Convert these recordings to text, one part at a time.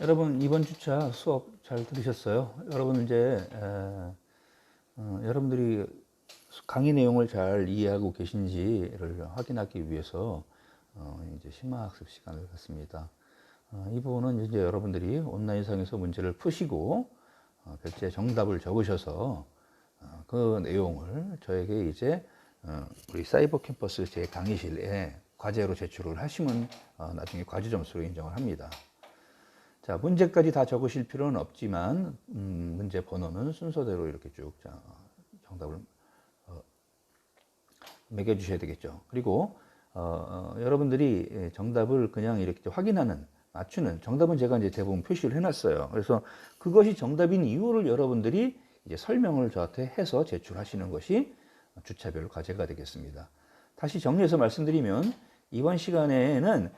여러분 이번 주차 수업 잘 들으셨어요? 여러분 이제 여러분들이 강의 내용을 잘 이해하고 계신지를 확인하기 위해서 이제 심화학습 시간을 갖습니다. 이 부분은 이제 여러분들이 온라인상에서 문제를 푸시고 별지에 정답을 적으셔서 그 내용을 저에게 이제 우리 사이버 캠퍼스 제 강의실에 과제로 제출을 하시면 나중에 과제 점수로 인정을 합니다. 자, 문제까지 다 적으실 필요는 없지만 문제 번호는 순서대로 이렇게 쭉 정답을 매겨주셔야 되겠죠. 그리고 여러분들이 정답을 그냥 이렇게 확인하는, 맞추는 정답은 제가 이제 대부분 표시를 해놨어요. 그래서 그것이 정답인 이유를 여러분들이 이제 설명을 저한테 해서 제출하시는 것이 주차별 과제가 되겠습니다. 다시 정리해서 말씀드리면 이번 시간에는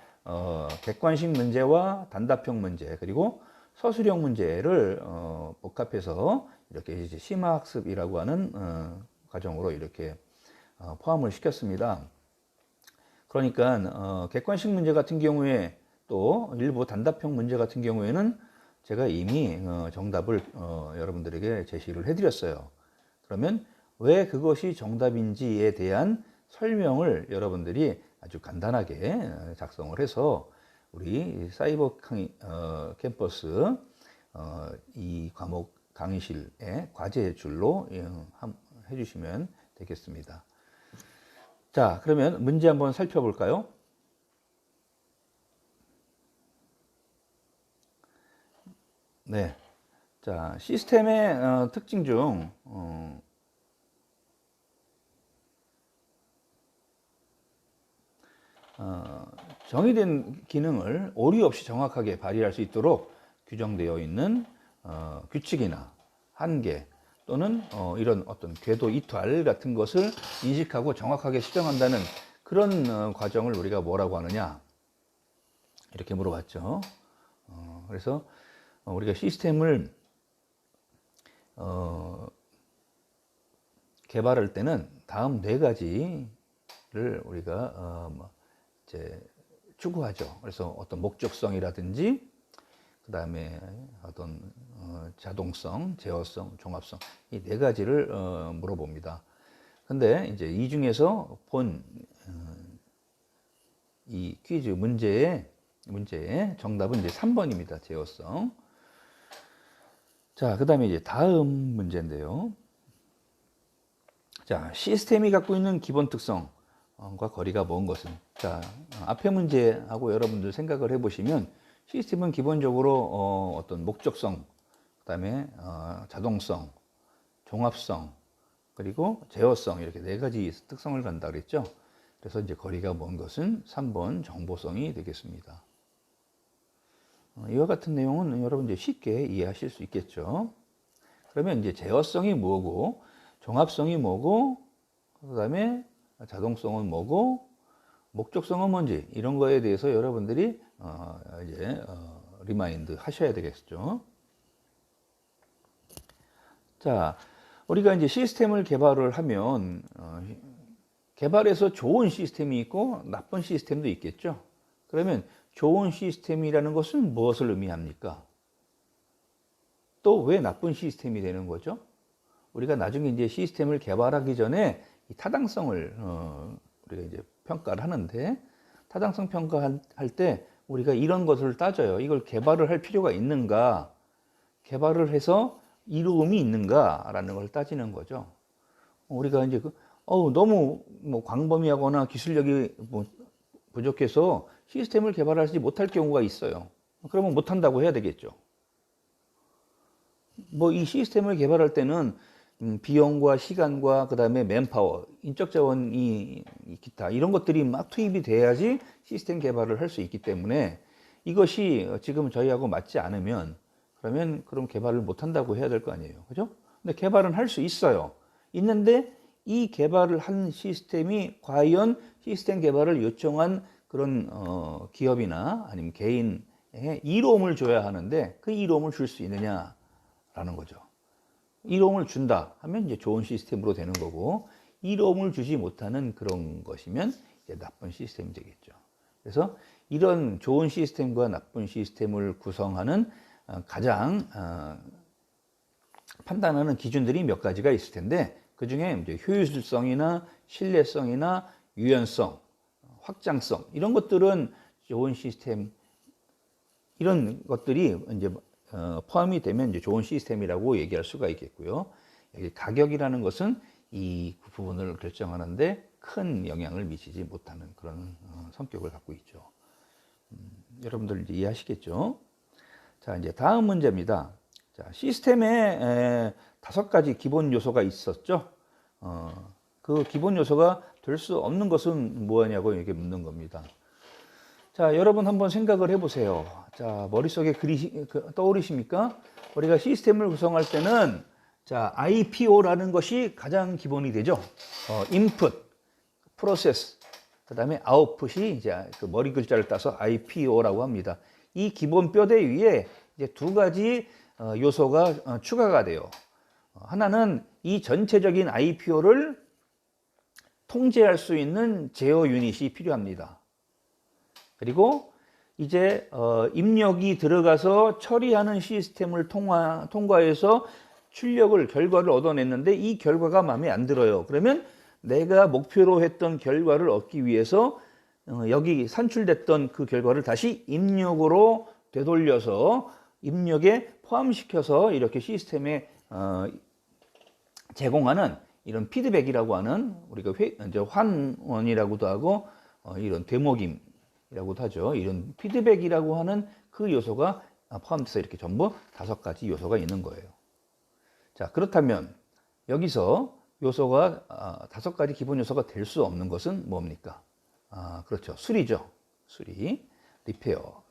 객관식 문제와 단답형 문제 그리고 서술형 문제를 복합해서 이렇게 이제 심화학습이라고 하는 과정으로 이렇게 포함을 시켰습니다. 그러니까 객관식 문제 같은 경우에 또 일부 단답형 문제 같은 경우에는 제가 이미 정답을 여러분들에게 제시를 해드렸어요. 그러면 왜 그것이 정답인지에 대한 설명을 여러분들이 아주 간단하게 작성을 해서 우리 사이버 캠퍼스 이 과목 강의실에 과제 줄로 해주시면 되겠습니다. 자, 그러면 문제 한번 살펴볼까요? 네. 자, 시스템의 특징 중 정의된 기능을 오류 없이 정확하게 발휘할 수 있도록 규정되어 있는 규칙이나 한계 또는 이런 어떤 궤도 이탈 같은 것을 인식하고 정확하게 수정한다는 그런 과정을 우리가 뭐라고 하느냐 이렇게 물어봤죠. 그래서 우리가 시스템을 개발할 때는 다음 네 가지를 우리가 이제 추구하죠. 그래서 어떤 목적성이라든지 그 다음에 어떤 자동성, 제어성, 종합성 이 네 가지를 물어봅니다. 근데 이제 이 중에서 본 이 퀴즈 문제의 정답은 이제 3번입니다. 제어성. 자, 그 다음에 이제 다음 문제인데요. 자, 시스템이 갖고 있는 기본 특성과 거리가 먼 것은? 자, 앞에 문제하고 여러분들 생각을 해보시면 시스템은 기본적으로 어떤 목적성, 그 다음에 자동성, 종합성, 그리고 제어성 이렇게 네 가지 특성을 갖는다 그랬죠. 그래서 이제 거리가 먼 것은 3번 정보성이 되겠습니다. 이와 같은 내용은 여러분 이제 쉽게 이해하실 수 있겠죠. 그러면 이제 제어성이 뭐고, 종합성이 뭐고, 그 다음에 자동성은 뭐고, 목적성은 뭔지 이런 거에 대해서 여러분들이 이제 리마인드 하셔야 되겠죠. 자, 우리가 이제 시스템을 개발을 하면 개발해서 좋은 시스템이 있고 나쁜 시스템도 있겠죠. 그러면 좋은 시스템이라는 것은 무엇을 의미합니까? 또 왜 나쁜 시스템이 되는 거죠? 우리가 나중에 이제 시스템을 개발하기 전에 이 타당성을 우리가 이제 평가를 하는데 타당성 평가할 때 우리가 이런 것을 따져요. 이걸 개발을 할 필요가 있는가? 개발을 해서 이로움이 있는가라는 걸 따지는 거죠. 우리가 이제 너무 뭐 광범위하거나 기술력이 뭐 부족해서 시스템을 개발하지 못할 경우가 있어요. 그러면 못한다고 해야 되겠죠. 뭐 이 시스템을 개발할 때는 비용과 시간과 그 다음에 맨파워, 인적 자원이 기타 이런 것들이 막 투입이 돼야지 시스템 개발을 할 수 있기 때문에 이것이 지금 저희하고 맞지 않으면 그럼 개발을 못한다고 해야 될 거 아니에요. 그죠? 근데 개발은 할 수 있어요. 있는데 이 개발을 한 시스템이 과연 시스템 개발을 요청한 그런 기업이나 아니면 개인에 이로움을 줘야 하는데 그 이로움을 줄 수 있느냐라는 거죠. 이로움을 준다 하면 이제 좋은 시스템으로 되는 거고 이로움을 주지 못하는 그런 것이면 이제 나쁜 시스템이 되겠죠. 그래서 이런 좋은 시스템과 나쁜 시스템을 구성하는 가장 판단하는 기준들이 몇 가지가 있을 텐데, 그 중에 이제 효율성이나 신뢰성이나 유연성, 확장성, 이런 것들은 좋은 시스템, 이런 것들이 이제 포함이 되면 이제 좋은 시스템이라고 얘기할 수가 있겠고요. 여기 가격이라는 것은 이 부분을 결정하는데 큰 영향을 미치지 못하는 그런 성격을 갖고 있죠. 여러분들 이제 이해하시겠죠? 자, 이제 다음 문제입니다. 자, 시스템에 5가지 기본 요소가 있었죠. 그 기본 요소가 될 수 없는 것은 뭐냐고 이렇게 묻는 겁니다. 자, 여러분 한번 생각을 해보세요. 자, 머릿속에 떠오르십니까? 우리가 시스템을 구성할 때는 자, IPO라는 것이 가장 기본이 되죠. input, process, 그 다음에 output이 이제 그 머리 글자를 따서 IPO라고 합니다. 이 기본 뼈대 위에 이제 2가지 요소가 추가가 돼요. 하나는 이 전체적인 IPO를 통제할 수 있는 제어 유닛이 필요합니다. 그리고 이제 입력이 들어가서 처리하는 시스템을 통과해서 결과를 얻어냈는데 이 결과가 마음에 안 들어요. 그러면 내가 목표로 했던 결과를 얻기 위해서 여기 산출됐던 그 결과를 다시 입력으로 되돌려서 입력에 포함시켜서 이렇게 시스템에 제공하는 이런 피드백이라고 하는, 우리가 이제 환원이라고도 하고 이런 되먹임이라고도 하죠. 이런 피드백이라고 하는 그 요소가 포함돼서 이렇게 전부 5가지 요소가 있는 거예요. 자, 그렇다면 여기서 요소가 5가지 기본 요소가 될 수 없는 것은 뭡니까? 그렇죠. 수리죠. 수리, 리페어.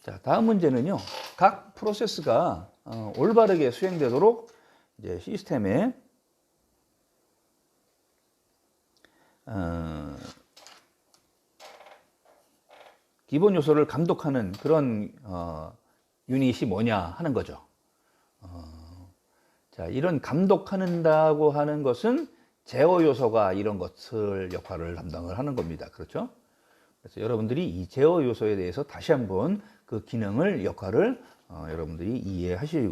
자, 다음 문제는요. 각 프로세스가 올바르게 수행되도록 이제 시스템에 기본 요소를 감독하는 그런 유닛이 뭐냐 하는 거죠. 자, 이런 감독한다고 하는 것은 제어 요소가 이런 것을 역할을 담당을 하는 겁니다. 그렇죠? 그래서 여러분들이 이 제어 요소에 대해서 다시 한번 그 기능을, 역할을 여러분들이 이해하실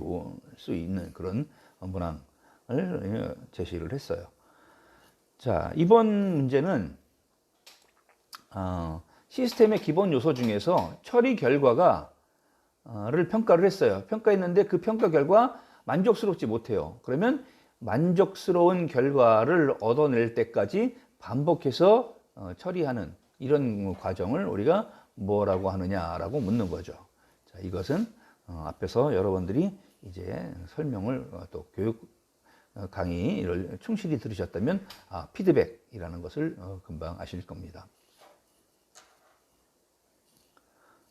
수 있는 그런 문항을 제시를 했어요. 자, 이번 문제는 시스템의 기본 요소 중에서 처리 결과를 평가를 했어요. 평가했는데 그 평가 결과 만족스럽지 못해요. 그러면 만족스러운 결과를 얻어낼 때까지 반복해서 처리하는 이런 과정을 우리가 뭐라고 하느냐라고 묻는 거죠. 자, 이것은 앞에서 여러분들이 이제 설명을 또 교육 강의를 충실히 들으셨다면 피드백이라는 것을 금방 아실 겁니다.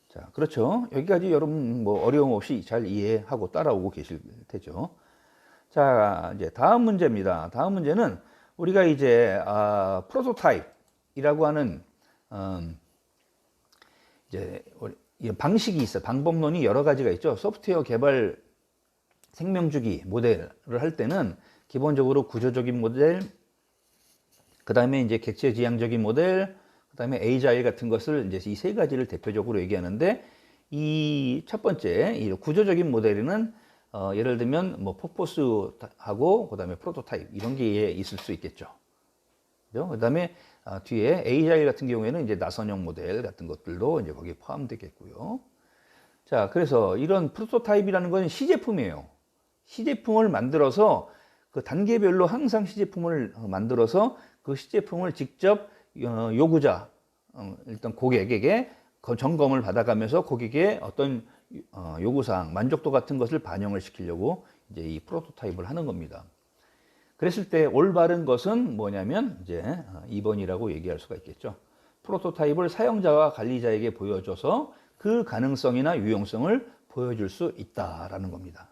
자, 그렇죠. 여기까지 여러분 뭐 어려움 없이 잘 이해하고 따라오고 계실 테죠. 자, 이제 다음 문제입니다. 다음 문제는 우리가 이제 프로토타입이라고 하는 이제 방식이 있어요. 방법론이 여러 가지가 있죠. 소프트웨어 개발 생명주기 모델을 할 때는 기본적으로 구조적인 모델, 그 다음에 이제 객체지향적인 모델, 그 다음에 에이자일 같은 것을 이제 이 3가지를 대표적으로 얘기하는데, 이 첫 번째, 이 구조적인 모델에는 예를 들면 뭐 퍼포스하고 그 다음에 프로토타입 이런 게 있을 수 있겠죠. 그 다음에 뒤에 에이자일 같은 경우에는 이제 나선형 모델 같은 것들도 이제 거기에 포함되겠고요. 자, 그래서 이런 프로토타입이라는 건 시제품이에요. 시제품을 만들어서 그 단계별로 항상 시제품을 만들어서 그 시제품을 직접 요구자, 일단 고객에게 점검을 받아가면서 고객의 어떤 요구사항, 만족도 같은 것을 반영을 시키려고 이제 이 프로토타입을 하는 겁니다. 그랬을 때 올바른 것은 뭐냐면 이제 2번이라고 얘기할 수가 있겠죠. 프로토타입을 사용자와 관리자에게 보여줘서 그 가능성이나 유용성을 보여줄 수 있다라는 겁니다.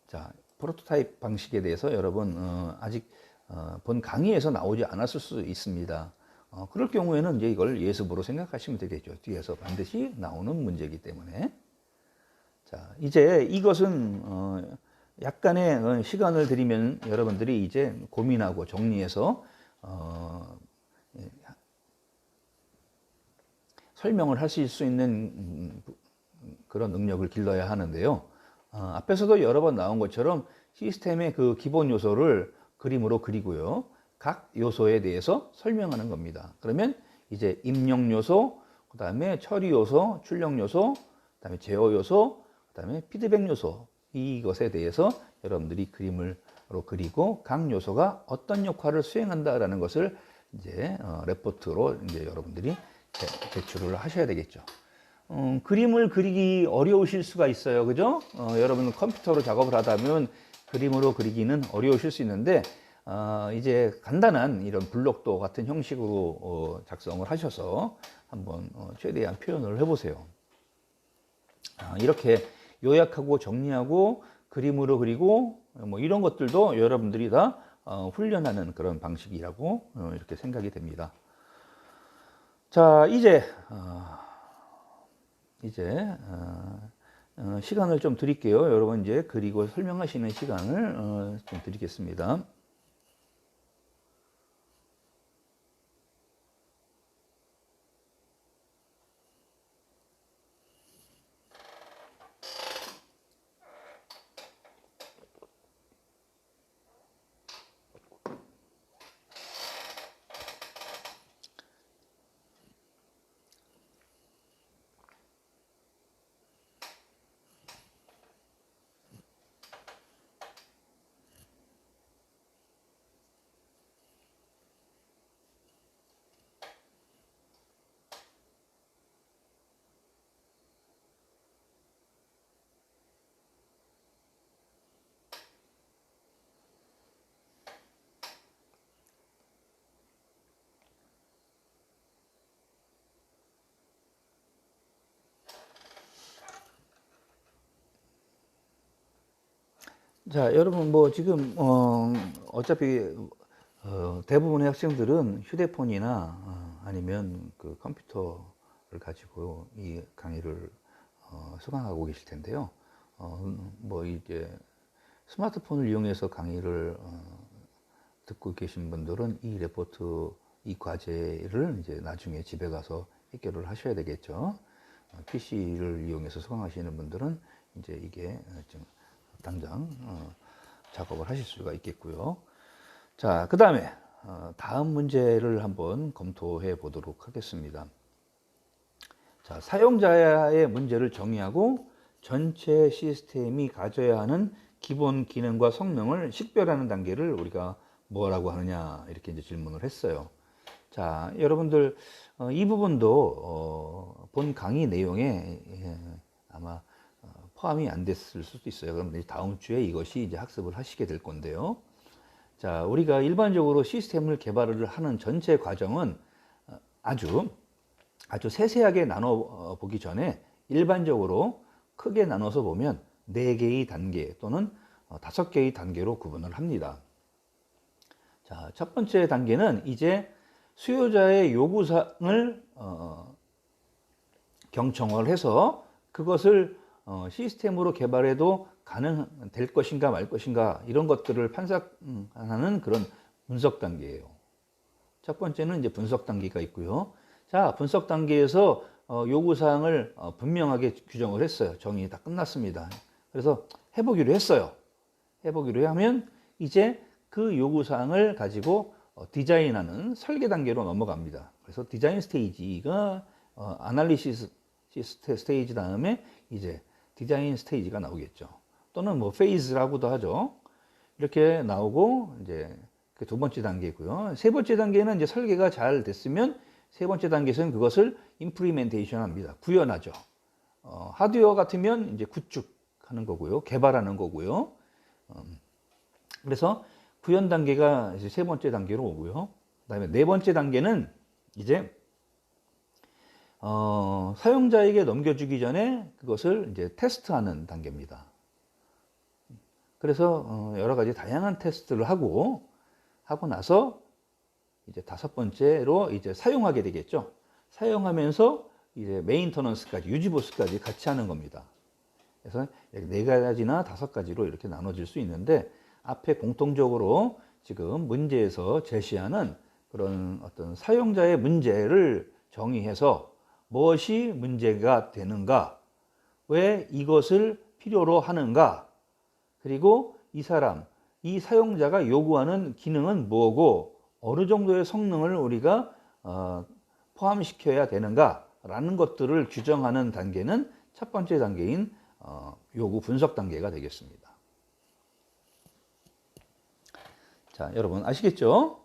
자, 프로토타입 방식에 대해서 여러분 아직 본 강의에서 나오지 않았을 수 있습니다. 그럴 경우에는 이제 이걸 예습으로 생각하시면 되겠죠. 뒤에서 반드시 나오는 문제이기 때문에. 자, 이제 이것은 약간의 시간을 들이면 여러분들이 이제 고민하고 정리해서 설명을 하실 수 있는 그런 능력을 길러야 하는데요. 앞에서도 여러 번 나온 것처럼 시스템의 그 기본 요소를 그림으로 그리고요. 각 요소에 대해서 설명하는 겁니다. 그러면 이제 입력 요소, 그 다음에 처리 요소, 출력 요소, 그 다음에 제어 요소, 그 다음에 피드백 요소, 이것에 대해서 여러분들이 그림으로 그리고 각 요소가 어떤 역할을 수행한다라는 것을 이제 레포트로 이제 여러분들이 제출을 하셔야 되겠죠. 그림을 그리기 어려우실 수가 있어요. 그죠? 여러분 컴퓨터로 작업을 하다 보면 그림으로 그리기는 어려우실 수 있는데, 이제 간단한 이런 블록도 같은 형식으로 작성을 하셔서 한번 최대한 표현을 해보세요. 이렇게 요약하고 정리하고 그림으로 그리고 뭐 이런 것들도 여러분들이 다 훈련하는 그런 방식이라고 이렇게 생각이 됩니다. 자, 이제 시간을 좀 드릴게요. 여러분 이제 그리고 설명하시는 시간을 좀 드리겠습니다. 자, 여러분 뭐 지금 어차피 대부분의 학생들은 휴대폰이나 아니면 그 컴퓨터를 가지고 이 강의를 수강하고 계실 텐데요. 뭐 이제 스마트폰을 이용해서 강의를 듣고 계신 분들은 이 레포트, 이 과제를 이제 나중에 집에 가서 해결을 하셔야 되겠죠. PC를 이용해서 수강하시는 분들은 이제 이게 좀 당장 작업을 하실 수가 있겠고요. 자, 그 다음에 다음 문제를 한번 검토해 보도록 하겠습니다. 자, 사용자의 문제를 정의하고 전체 시스템이 가져야 하는 기본 기능과 성능을 식별하는 단계를 우리가 뭐라고 하느냐, 이렇게 이제 질문을 했어요. 자, 여러분들 이 부분도 본 강의 내용에 아마 포함이 안 됐을 수도 있어요. 그럼 다음 주에 이것이 이제 학습을 하시게 될 건데요. 자, 우리가 일반적으로 시스템을 개발을 하는 전체 과정은 아주 세세하게 나눠 보기 전에 일반적으로 크게 나눠서 보면 4개의 단계 또는 5개의 단계로 구분을 합니다. 자, 첫 번째 단계는 이제 수요자의 요구사항을 경청을 해서 그것을 시스템으로 개발해도 가능될 것인가 말 것인가 이런 것들을 판단하는 그런 분석 단계예요. 첫 번째는 이제 분석 단계가 있고요. 자, 분석 단계에서 요구사항을 분명하게 규정을 했어요. 정의 다 끝났습니다. 그래서 해보기로 했어요. 해보기로 하면 이제 그 요구사항을 가지고 디자인하는 설계 단계로 넘어갑니다. 그래서 디자인 스테이지가 아날리시스 스테이지 다음에 이제 디자인 스테이지가 나오겠죠. 또는 뭐 페이즈라고도 하죠. 이렇게 나오고 이제 그 두 번째 단계고요. 세 번째 단계는 이제 설계가 잘 됐으면 세 번째 단계에서는 그것을 임플리멘테이션 합니다. 구현하죠. 하드웨어 같으면 이제 구축하는 거고요. 개발하는 거고요. 그래서 구현 단계가 이제 세 번째 단계로 오고요. 그다음에 네 번째 단계는 이제 사용자에게 넘겨주기 전에 그것을 이제 테스트하는 단계입니다. 그래서 여러 가지 다양한 테스트를 하고 나서 이제 다섯 번째로 이제 사용하게 되겠죠. 사용하면서 이제 메인터넌스까지, 유지보수까지 같이 하는 겁니다. 그래서 네 가지나 다섯 가지로 이렇게 나눠질 수 있는데 앞에 공통적으로 지금 문제에서 제시하는 그런 어떤 사용자의 문제를 정의해서 무엇이 문제가 되는가, 왜 이것을 필요로 하는가, 그리고 이 사람, 이 사용자가 요구하는 기능은 뭐고 어느 정도의 성능을 우리가 포함시켜야 되는가 라는 것들을 규정하는 단계는 첫 번째 단계인 요구 분석 단계가 되겠습니다. 자, 여러분 아시겠죠?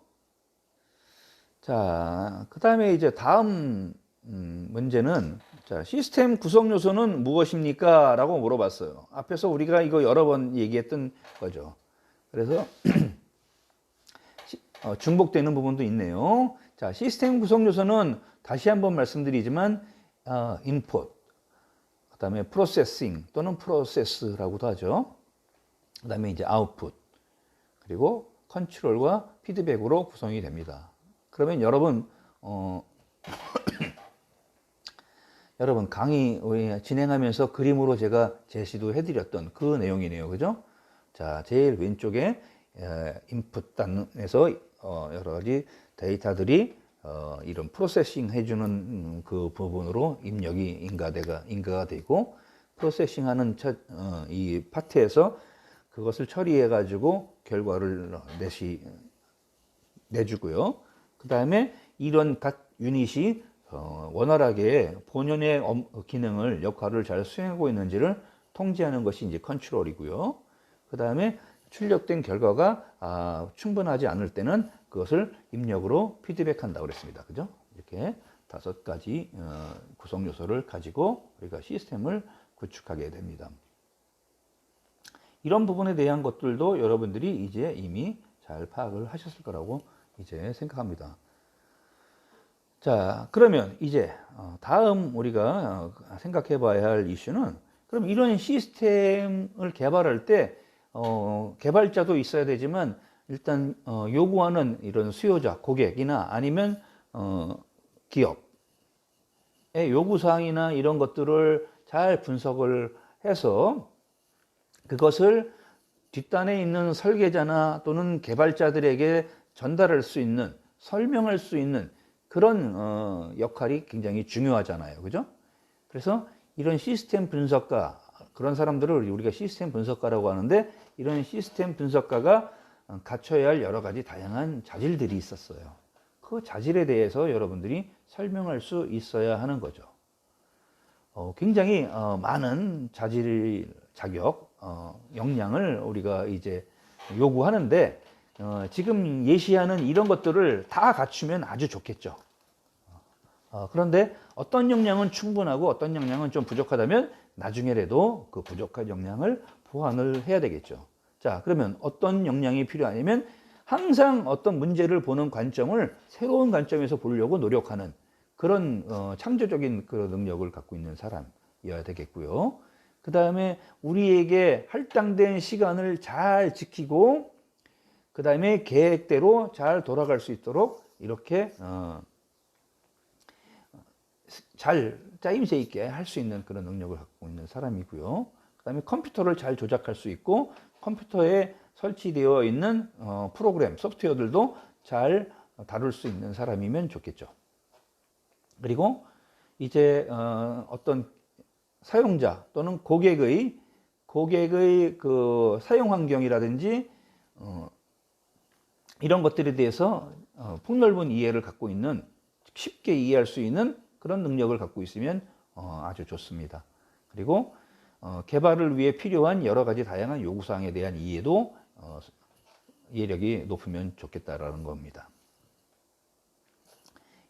자, 그 다음에 이제 다음 문제는 자, 시스템 구성 요소는 무엇입니까? 라고 물어봤어요. 앞에서 우리가 이거 여러 번 얘기했던 거죠. 그래서 중복되는 부분도 있네요. 자, 시스템 구성 요소는 다시 한번 말씀드리지만 인풋, 그 다음에 프로세싱 또는 프로세스라고도 하죠. 그 다음에 이제 아웃풋, 그리고 컨트롤과 피드백으로 구성이 됩니다. 그러면 여러분 여러분 강의 진행하면서 그림으로 제가 제시도 해드렸던 그 내용이네요. 그죠? 자, 제일 왼쪽에 인풋 단에서 여러 가지 데이터들이 이런 프로세싱 해주는 그 부분으로 입력이 인가가 되고, 프로세싱하는 이 파트에서 그것을 처리해 가지고 결과를 내주고요. 그 다음에 이런 각 유닛이 원활하게 본연의 기능을, 역할을 잘 수행하고 있는지를 통제하는 것이 이제 컨트롤이고요. 그 다음에 출력된 결과가 충분하지 않을 때는 그것을 입력으로 피드백한다고 그랬습니다. 그죠? 이렇게 다섯 가지 구성 요소를 가지고 우리가 시스템을 구축하게 됩니다. 이런 부분에 대한 것들도 여러분들이 이제 이미 잘 파악을 하셨을 거라고 이제 생각합니다. 자, 그러면 이제 다음 우리가 생각해 봐야 할 이슈는, 그럼 이런 시스템을 개발할 때 개발자도 있어야 되지만 일단 요구하는 이런 수요자, 고객이나 아니면 기업의 요구사항이나 이런 것들을 잘 분석을 해서 그것을 뒷단에 있는 설계자나 또는 개발자들에게 전달할 수 있는, 설명할 수 있는 그런 역할이 굉장히 중요하잖아요. 그죠? 그래서 이런 시스템 분석가, 그런 사람들을 우리가 시스템 분석가라고 하는데, 이런 시스템 분석가가 갖춰야 할 여러 가지 다양한 자질들이 있었어요. 그 자질에 대해서 여러분들이 설명할 수 있어야 하는 거죠. 굉장히 많은 자질, 자격, 역량을 우리가 이제 요구하는데, 지금 예시하는 이런 것들을 다 갖추면 아주 좋겠죠. 그런데 어떤 역량은 충분하고 어떤 역량은 좀 부족하다면 나중에라도 그 부족한 역량을 보완을 해야 되겠죠. 자, 그러면 어떤 역량이 필요하냐면 항상 어떤 문제를 보는 관점을 새로운 관점에서 보려고 노력하는 그런 창조적인 그런 능력을 갖고 있는 사람이어야 되겠고요. 그 다음에 우리에게 할당된 시간을 잘 지키고, 그 다음에 계획대로 잘 돌아갈 수 있도록 이렇게 잘 짜임새 있게 할 수 있는 그런 능력을 갖고 있는 사람이고요. 그 다음에 컴퓨터를 잘 조작할 수 있고, 컴퓨터에 설치되어 있는 프로그램, 소프트웨어들도 잘 다룰 수 있는 사람이면 좋겠죠. 그리고 이제 어떤 사용자 또는 고객의 그 사용 환경이라든지 이런 것들에 대해서 폭넓은 이해를 갖고 있는, 쉽게 이해할 수 있는 그런 능력을 갖고 있으면 아주 좋습니다. 그리고 개발을 위해 필요한 여러 가지 다양한 요구사항에 대한 이해도 이해력이 높으면 좋겠다라는 겁니다.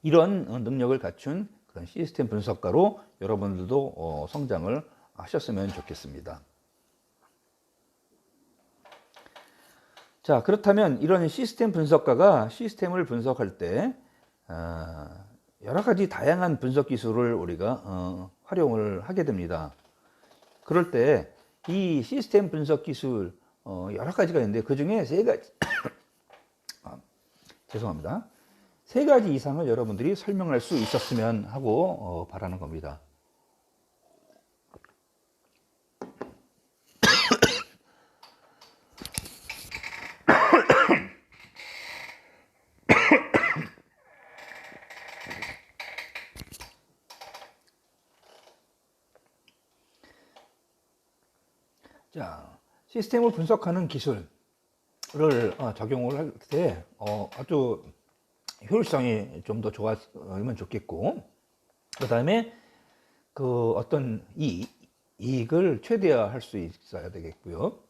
이런 능력을 갖춘 그런 시스템 분석가로 여러분들도 성장을 하셨으면 좋겠습니다. 자, 그렇다면 이런 시스템 분석가가 시스템을 분석할 때 여러 가지 다양한 분석 기술을 우리가 활용을 하게 됩니다. 그럴 때 이 시스템 분석 기술 여러 가지가 있는데 그 중에 세 가지 죄송합니다. 세 가지 이상을 여러분들이 설명할 수 있었으면 하고 바라는 겁니다. 시스템을 분석하는 기술을 적용을 할 때 아주 효율성이 좀 더 좋았으면 좋겠고, 그 다음에 그 어떤 이익을 최대화할 수 있어야 되겠고요.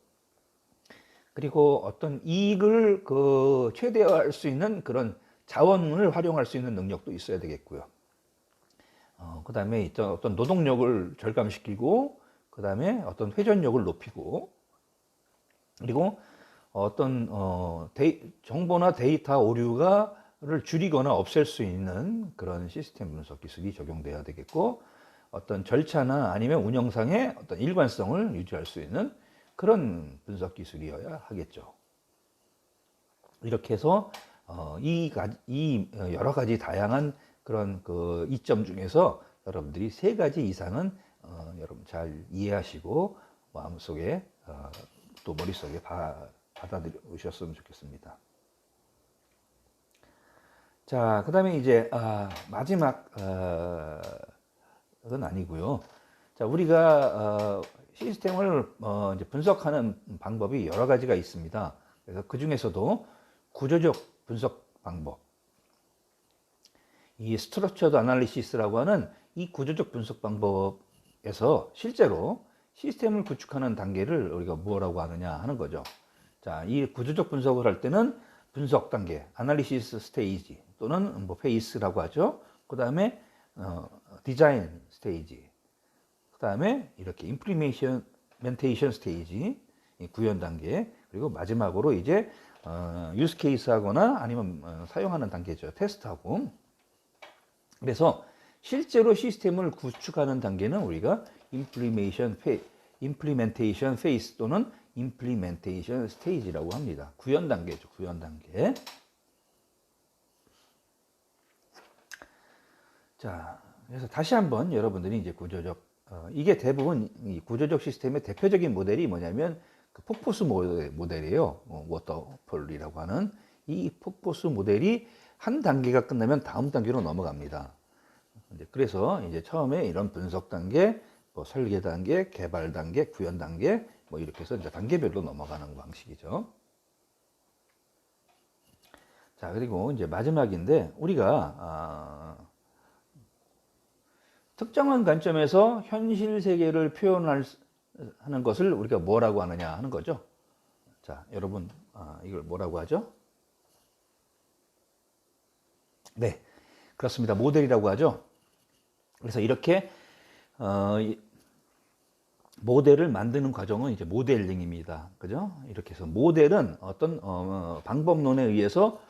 그리고 어떤 이익을 그 최대화할 수 있는 그런 자원을 활용할 수 있는 능력도 있어야 되겠고요. 그 다음에 어떤 노동력을 절감시키고, 그 다음에 어떤 회전력을 높이고, 그리고 어떤 정보나 데이터 오류를 줄이거나 없앨 수 있는 그런 시스템 분석 기술이 적용돼야 되겠고, 어떤 절차나 아니면 운영상의 어떤 일관성을 유지할 수 있는 그런 분석 기술이어야 하겠죠. 이렇게 해서 이 여러 가지 다양한 그런 그 이점 중에서 여러분들이 3가지 이상은 여러분 잘 이해하시고 마음속에 또 머릿속에 받아들이셨으면 좋겠습니다. 자, 그 다음에 이제 마지막 건 아니고요. 자, 우리가 시스템을 이제 분석하는 방법이 여러 가지가 있습니다. 그래서 그 중에서도 구조적 분석 방법, 이 스트럭처드 애널리시스라고 하는 이 구조적 분석 방법에서 실제로 시스템을 구축하는 단계를 우리가 뭐라고 하느냐 하는 거죠. 자, 이 구조적 분석을 할 때는 분석 단계, 애널리시스 스테이지 또는 뭐 페이스라고 하죠. 그 다음에 디자인 스테이지, 그 다음에 이렇게 임플리멘테이션 스테이지, 구현 단계, 그리고 마지막으로 이제 유스 케이스 하거나 아니면 사용하는 단계죠. 테스트하고. 그래서 실제로 시스템을 구축하는 단계는 우리가 임플리멘테이션 페이스 또는 임플리멘테이션 스테이지라고 합니다. 구현 단계죠. 구현 단계. 자, 그래서 다시 한번 여러분들이 이제 이게 대부분 이 구조적 시스템의 대표적인 모델이 뭐냐면 그 폭포수 모델이에요. 워터폴이라고 하는 이 폭포수 모델이 한 단계가 끝나면 다음 단계로 넘어갑니다. 그래서 이제 처음에 이런 분석 단계, 뭐 설계 단계, 개발 단계, 구현 단계, 뭐 이렇게 해서 이제 단계별로 넘어가는 방식이죠. 자, 그리고 이제 마지막인데 우리가 특정한 관점에서 현실 세계를 표현하는 것을 우리가 뭐라고 하느냐 하는 거죠. 자, 여러분, 이걸 뭐라고 하죠? 네, 그렇습니다. 모델이라고 하죠. 그래서 이렇게 모델을 만드는 과정은 이제 모델링입니다. 그죠? 이렇게 해서 모델은 어떤 방법론에 의해서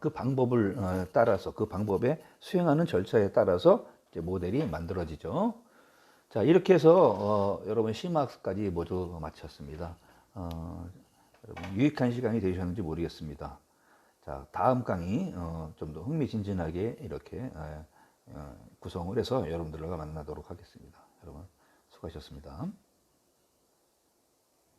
그 방법을 따라서 그 방법에 수행하는 절차에 따라서 이제 모델이 만들어지죠. 자, 이렇게 해서 여러분 C마스까지 모두 마쳤습니다. 여러분 유익한 시간이 되셨는지 모르겠습니다. 자, 다음 강의 좀 더 흥미진진하게 이렇게 구성을 해서 여러분들과 만나도록 하겠습니다. 여러분 수고하셨습니다.